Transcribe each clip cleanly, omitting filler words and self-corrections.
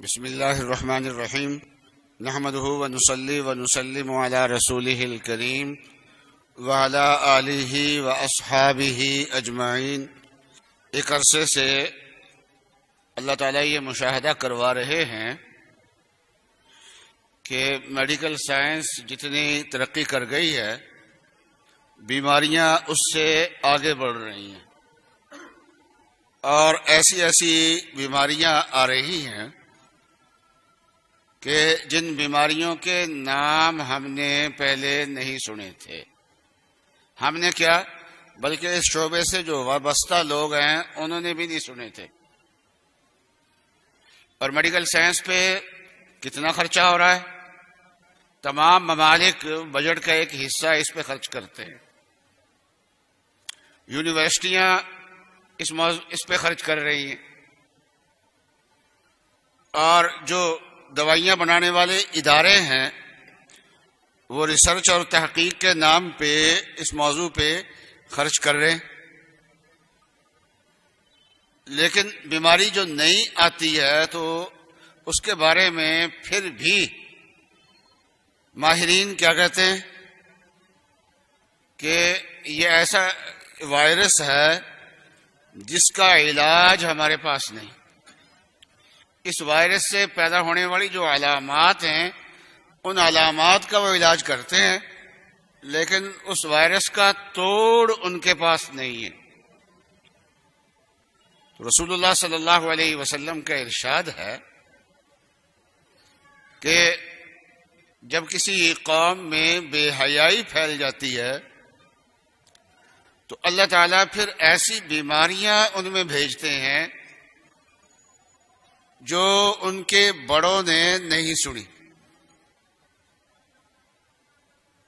بسم اللہ الرحمن الرحیم نحمدہ ونصلی ونسلم علی رسولہ الکریم وعلی آلہ واصحابہ اجمعین۔ ایک عرصے سے اللہ تعالیٰ یہ مشاہدہ کروا رہے ہیں کہ میڈیکل سائنس جتنی ترقی کر گئی ہے، بیماریاں اس سے آگے بڑھ رہی ہیں، اور ایسی ایسی بیماریاں آ رہی ہیں کہ جن بیماریوں کے نام ہم نے پہلے نہیں سنے تھے۔ ہم نے کیا بلکہ اس شعبے سے جو وابستہ لوگ ہیں انہوں نے بھی نہیں سنے تھے۔ اور میڈیکل سائنس پہ کتنا خرچہ ہو رہا ہے؟ تمام ممالک بجٹ کا ایک حصہ اس پہ خرچ کرتے ہیں۔ یونیورسٹیاں اس پہ خرچ کر رہی ہیں، اور جو دوائیاں بنانے والے ادارے ہیں وہ ریسرچ اور تحقیق کے نام پہ اس موضوع پہ خرچ کر رہے ہیں، لیکن بیماری جو نئی آتی ہے تو اس کے بارے میں پھر بھی ماہرین کیا کہتے ہیں کہ یہ ایسا وائرس ہے جس کا علاج ہمارے پاس نہیں۔ اس وائرس سے پیدا ہونے والی جو علامات ہیں ان علامات کا وہ علاج کرتے ہیں، لیکن اس وائرس کا توڑ ان کے پاس نہیں ہے۔ رسول اللہ صلی اللہ علیہ وسلم کا ارشاد ہے کہ جب کسی قوم میں بے حیائی پھیل جاتی ہے تو اللہ تعالیٰ پھر ایسی بیماریاں ان میں بھیجتے ہیں جو ان کے بڑوں نے نہیں سنی۔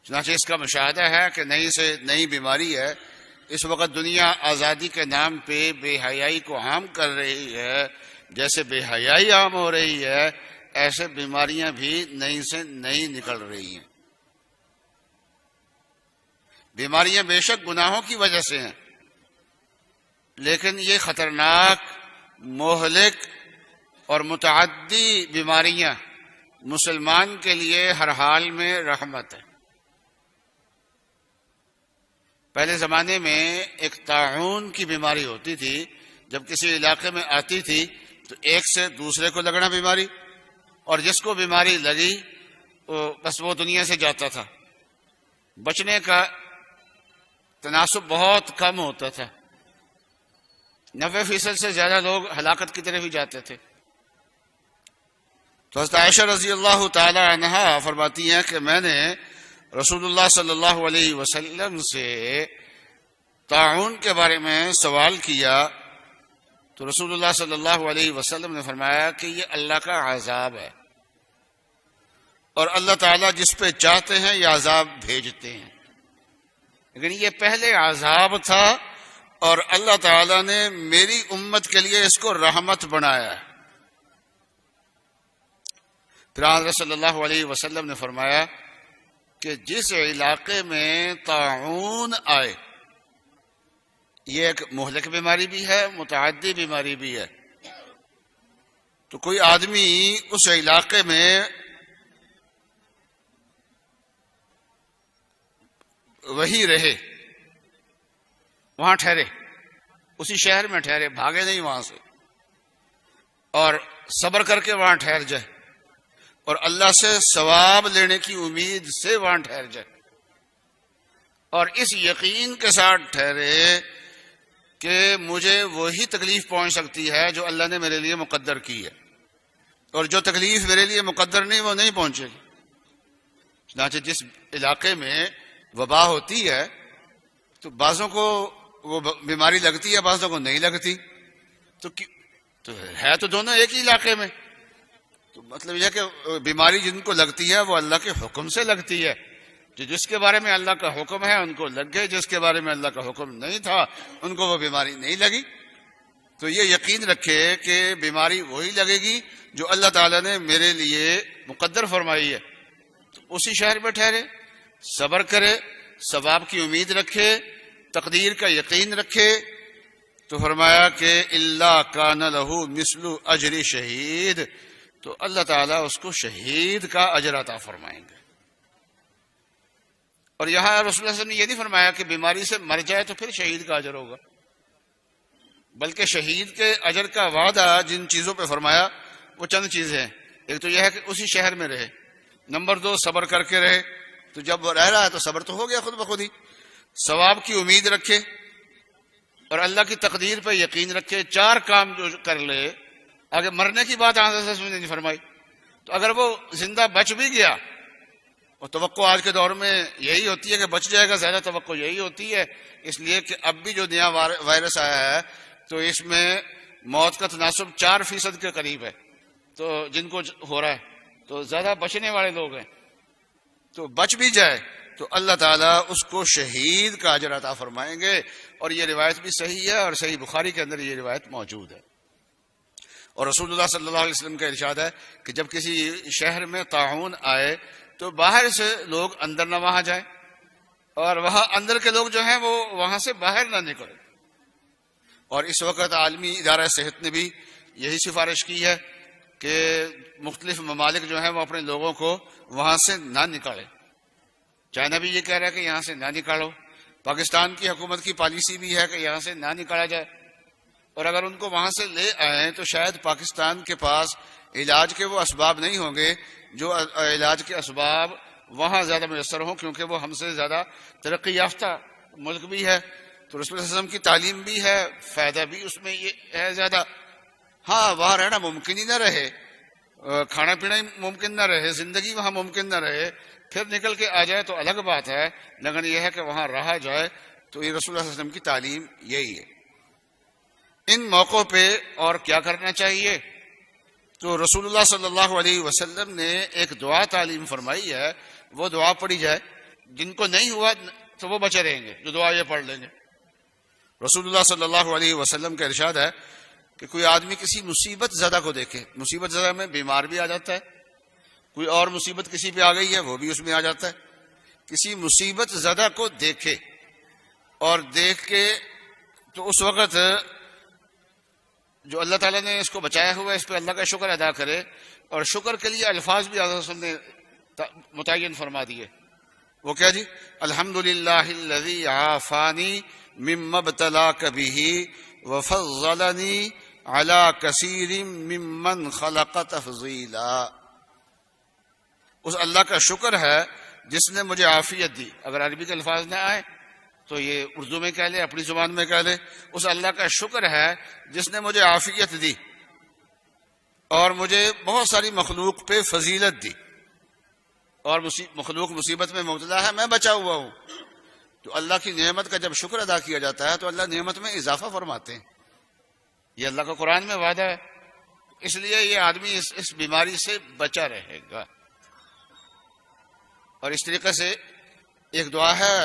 چنانچہ اس کا مشاہدہ ہے کہ نئی سے نئی بیماری ہے۔ اس وقت دنیا آزادی کے نام پہ بے حیائی کو عام کر رہی ہے، جیسے بے حیائی عام ہو رہی ہے ایسے بیماریاں بھی نئی سے نئی نکل رہی ہیں۔ بیماریاں بے شک گناہوں کی وجہ سے ہیں، لیکن یہ خطرناک، مہلک اور متعدی بیماریاں مسلمان کے لیے ہر حال میں رحمت ہے۔ پہلے زمانے میں ایک طاعون کی بیماری ہوتی تھی، جب کسی علاقے میں آتی تھی تو ایک سے دوسرے کو لگنا بیماری، اور جس کو بیماری لگی بس وہ دنیا سے جاتا تھا۔ بچنے کا تناسب بہت کم ہوتا تھا، 90% سے زیادہ لوگ ہلاکت کی طرف ہی جاتے تھے۔ تو حضرت عائشہ رضی اللہ تعالی عنہا فرماتی ہیں کہ میں نے رسول اللہ صلی اللہ علیہ وسلم سے طاعون کے بارے میں سوال کیا تو رسول اللہ صلی اللہ علیہ وسلم نے فرمایا کہ یہ اللہ کا عذاب ہے، اور اللہ تعالیٰ جس پہ چاہتے ہیں یہ عذاب بھیجتے ہیں، لیکن یہ پہلے عذاب تھا اور اللہ تعالیٰ نے میری امت کے لیے اس کو رحمت بنایا ہے۔ پھر حضرت صلی اللہ علیہ وسلم نے فرمایا کہ جس علاقے میں طاعون آئے، یہ ایک مہلک بیماری بھی ہے، متعدی بیماری بھی ہے، تو کوئی آدمی اس علاقے میں وہی رہے، وہاں ٹھہرے، اسی شہر میں ٹھہرے، بھاگے نہیں وہاں سے، اور صبر کر کے وہاں ٹھہر جائے، اور اللہ سے ثواب لینے کی امید سے وہاں ٹھہر جائے، اور اس یقین کے ساتھ ٹھہرے کہ مجھے وہی تکلیف پہنچ سکتی ہے جو اللہ نے میرے لیے مقدر کی ہے، اور جو تکلیف میرے لیے مقدر نہیں وہ نہیں پہنچے گی۔ چنانچہ جس علاقے میں وبا ہوتی ہے تو بعضوں کو وہ بیماری لگتی ہے، بعضوں کو نہیں لگتی، تو ہے تو دونوں ایک ہی علاقے میں، تو مطلب یہ کہ بیماری جن کو لگتی ہے وہ اللہ کے حکم سے لگتی ہے، جس کے بارے میں اللہ کا حکم ہے ان کو لگ گئے، جس کے بارے میں اللہ کا حکم نہیں تھا ان کو وہ بیماری نہیں لگی۔ تو یہ یقین رکھے کہ بیماری وہی لگے گی جو اللہ تعالیٰ نے میرے لیے مقدر فرمائی ہے، تو اسی شہر میں ٹھہرے، صبر کرے، ثواب کی امید رکھے، تقدیر کا یقین رکھے۔ تو فرمایا کہ اللہ کان لہ مثل اجر شہید، تو اللہ تعالیٰ اس کو شہید کا اجر عطا فرمائیں گے۔ اور یہاں رسول اللہ صلی اللہ علیہ وسلم نے یہ نہیں فرمایا کہ بیماری سے مر جائے تو پھر شہید کا اجر ہوگا، بلکہ شہید کے اجر کا وعدہ جن چیزوں پہ فرمایا وہ چند چیزیں ہیں۔ ایک تو یہ ہے کہ اسی شہر میں رہے، نمبر 2 صبر کر کے رہے، تو جب وہ رہ رہا ہے تو صبر تو ہو گیا خود بخود ہی، ثواب کی امید رکھے اور اللہ کی تقدیر پہ یقین رکھے، 4 کام جو کر لے۔ آگے مرنے کی بات حضرت نے نہیں فرمائی، تو اگر وہ زندہ بچ بھی گیا، اور توقع آج کے دور میں یہی ہوتی ہے کہ بچ جائے گا، زیادہ توقع یہی ہوتی ہے، اس لیے کہ اب بھی جو نیا وائرس آیا ہے تو اس میں موت کا تناسب 4% کے قریب ہے، تو جن کو ہو رہا ہے تو زیادہ بچنے والے لوگ ہیں، تو بچ بھی جائے تو اللہ تعالیٰ اس کو شہید کا اجر عطا فرمائیں گے۔ اور یہ روایت بھی صحیح ہے، اور صحیح بخاری کے اندر یہ روایت موجود ہے۔ اور رسول اللہ صلی اللہ علیہ وسلم کا ارشاد ہے کہ جب کسی شہر میں طاعون آئے تو باہر سے لوگ اندر نہ وہاں جائیں، اور وہاں اندر کے لوگ جو ہیں وہ وہاں سے باہر نہ نکلیں۔ اور اس وقت عالمی ادارہ صحت نے بھی یہی سفارش کی ہے کہ مختلف ممالک جو ہیں وہ اپنے لوگوں کو وہاں سے نہ نکالیں۔ چائنا بھی یہ کہہ رہا ہے کہ یہاں سے نہ نکالو، پاکستان کی حکومت کی پالیسی بھی ہے کہ یہاں سے نہ نکالا جائے، اور اگر ان کو وہاں سے لے آئیں تو شاید پاکستان کے پاس علاج کے وہ اسباب نہیں ہوں گے جو علاج کے اسباب وہاں زیادہ میسر ہوں، کیونکہ وہ ہم سے زیادہ ترقی یافتہ ملک بھی ہے، تو رسول اللہ صلی اللہ علیہ وسلم کی تعلیم بھی ہے، فائدہ بھی اس میں یہ ہے زیادہ۔ ہاں وہاں رہنا ممکن ہی نہ رہے، کھانا پینا ہی ممکن نہ رہے، زندگی وہاں ممکن نہ رہے، پھر نکل کے آ جائے تو الگ بات ہے، لیکن یہ ہے کہ وہاں رہا جائے، تو یہ رسول اللہ صلی اللہ علیہ وسلم کی تعلیم یہی ہے۔ ان موقعوں پہ اور کیا کرنا چاہیے؟ تو رسول اللہ صلی اللہ علیہ وسلم نے ایک دعا تعلیم فرمائی ہے، وہ دعا پڑھی جائے، جن کو نہیں ہوا تو وہ بچے رہیں گے، جو دعا یہ پڑھ لیں گے۔ رسول اللہ صلی اللہ علیہ وسلم کا ارشاد ہے کہ کوئی آدمی کسی مصیبت زدہ کو دیکھے، مصیبت زدہ میں بیمار بھی آ جاتا ہے، کوئی اور مصیبت کسی پہ آ گئی ہے وہ بھی اس میں آ جاتا ہے، کسی مصیبت زدہ کو دیکھے اور دیکھ کے تو اس وقت جو اللہ تعالیٰ نے اس کو بچایا ہوا ہے اس پہ اللہ کا شکر ادا کرے، اور شکر کے لیے الفاظ بھی حضرت رسول نے متعین فرما دیے۔ وہ کیا جی؟ الحمدللہ الذی عافانی مما ابتلاک بہ وفضلنی علی کثیر ممن خلق تفضیلا۔ اس اللہ کا شکر ہے جس نے مجھے عافیت دی، اگر عربی کے الفاظ نہ آئے تو یہ اردو میں کہہ لے، اپنی زبان میں کہہ لے، اس اللہ کا شکر ہے جس نے مجھے عافیت دی اور مجھے بہت ساری مخلوق پہ فضیلت دی، اور مخلوق مصیبت میں مبتلا ہے، میں بچا ہوا ہوں۔ تو اللہ کی نعمت کا جب شکر ادا کیا جاتا ہے تو اللہ نعمت میں اضافہ فرماتے ہیں، یہ اللہ کا قرآن میں وعدہ ہے، اس لیے یہ آدمی اس بیماری سے بچا رہے گا۔ اور اس طریقے سے ایک دعا ہے،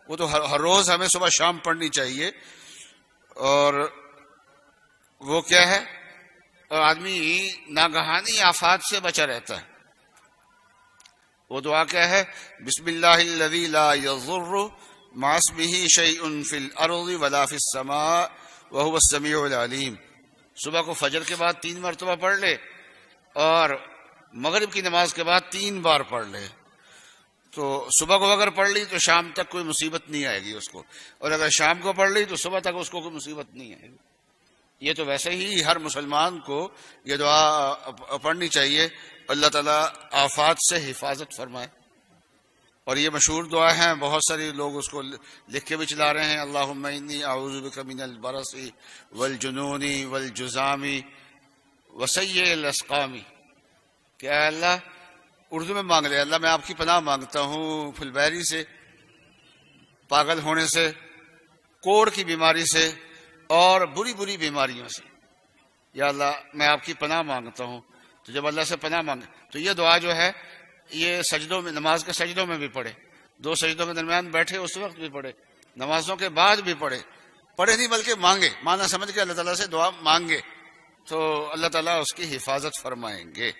وہ تو ہر روز ہمیں صبح شام پڑھنی چاہیے، اور وہ کیا ہے؟ آدمی ناگہانی آفات سے بچا رہتا ہے۔ وہ دعا کیا ہے؟ بسم اللہ الذی لا یضر مع اسمہ شیء فی الارض ولا فی السماء وہو السمیع العلیم۔ صبح کو فجر کے بعد 3 مرتبہ پڑھ لے، اور مغرب کی نماز کے بعد 3 بار پڑھ لے، تو صبح کو اگر پڑھ لی تو شام تک کوئی مصیبت نہیں آئے گی اس کو، اور اگر شام کو پڑھ لی تو صبح تک اس کو کوئی مصیبت نہیں آئے گی۔ یہ تو ویسے ہی ہر مسلمان کو یہ دعا پڑھنی چاہیے، اللہ تعالیٰ آفات سے حفاظت فرمائے۔ اور یہ مشہور دعا ہے، بہت سارے لوگ اس کو لکھ کے بھی چلا رہے ہیں، اللہم انی اعوذ بک من البرص والجنون والجذام وسیء الاسقام، کہ اے اللہ، اردو میں مانگ لے، اللہ میں آپ کی پناہ مانگتا ہوں پھلبیری سے، پاگل ہونے سے، کوڑ کی بیماری سے، اور بری بری بیماریوں سے، یا اللہ میں آپ کی پناہ مانگتا ہوں۔ تو جب اللہ سے پناہ مانگے تو یہ دعا جو ہے یہ سجدوں میں، نماز کے سجدوں میں بھی پڑھے، 2 سجدوں کے درمیان بیٹھے اس وقت بھی پڑھے، نمازوں کے بعد بھی پڑھے نہیں بلکہ مانگے، مانا سمجھ کے اللہ تعالیٰ سے دعا مانگے تو اللہ تعالیٰ اس کی حفاظت فرمائیں گے۔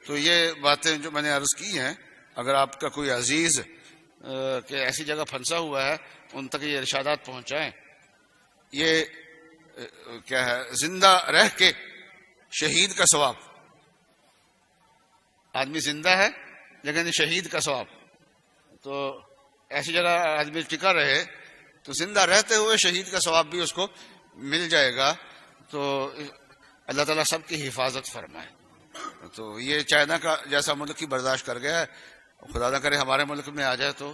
تو یہ باتیں جو میں نے عرض کی ہیں، اگر آپ کا کوئی عزیز کہ ایسی جگہ پھنسا ہوا ہے ان تک یہ ارشادات پہنچائیں۔ یہ کیا ہے؟ زندہ رہ کے شہید کا ثواب، آدمی زندہ ہے لیکن شہید کا ثواب. تو ایسی جگہ آدمی ٹکا رہے تو زندہ رہتے ہوئے شہید کا ثواب بھی اس کو مل جائے گا. تو اللہ تعالیٰ سب کی حفاظت فرمائے. تو یہ چائنا کا جیسا ملک کی برداشت کر گیا ہے، خدا نہ کرے ہمارے ملک میں آ جائے تو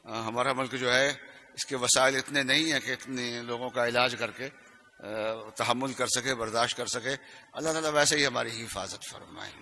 ہمارا ملک جو ہے اس کے وسائل اتنے نہیں ہیں کہ اتنے لوگوں کا علاج کر کے تحمل کر سکے، برداشت کر سکے. اللہ تعالیٰ ویسے ہی ہماری حفاظت فرمائے.